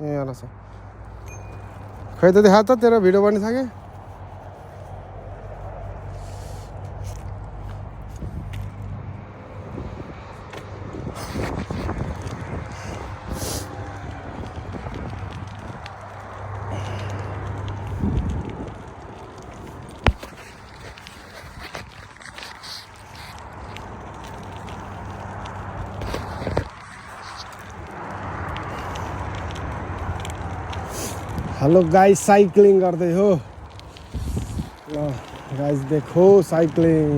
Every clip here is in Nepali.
यहाँ छ खै त देखा त तेरो भिडियो बनिसके हेलो गाइस साइक्लिङ गर्दै हो ल गाइस देखो साइक्लिङ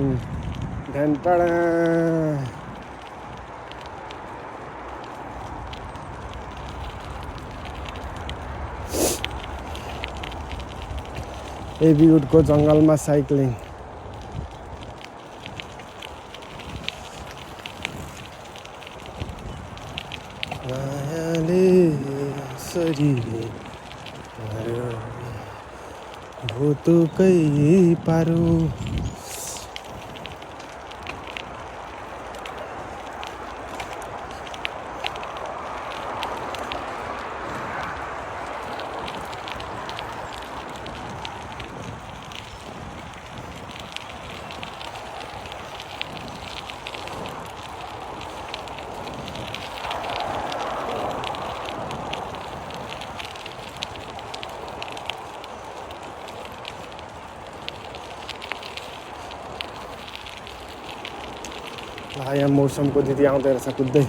ढ्यानटाडा एबीवुडको जङ्गलमा साइक्लिङ मायाले सरी भुतुकै पारो यहाँ मौसमको दिदी आउँदै रहेछ कुद्दै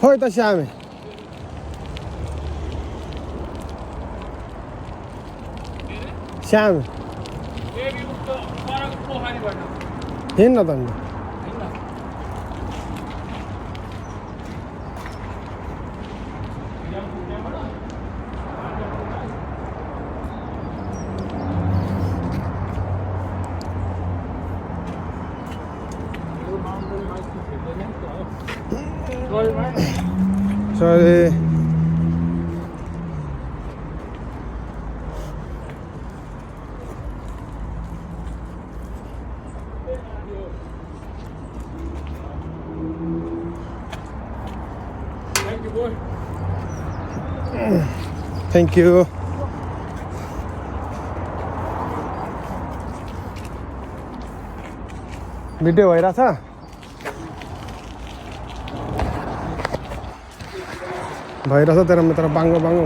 खोइ त श्यामे श्याम हिँड्न त नि Sorry. Thank you, boy. Thank you. Video भइरहेछ भइरहेछ तेरो मित्र बाङ्गो बाङ्गो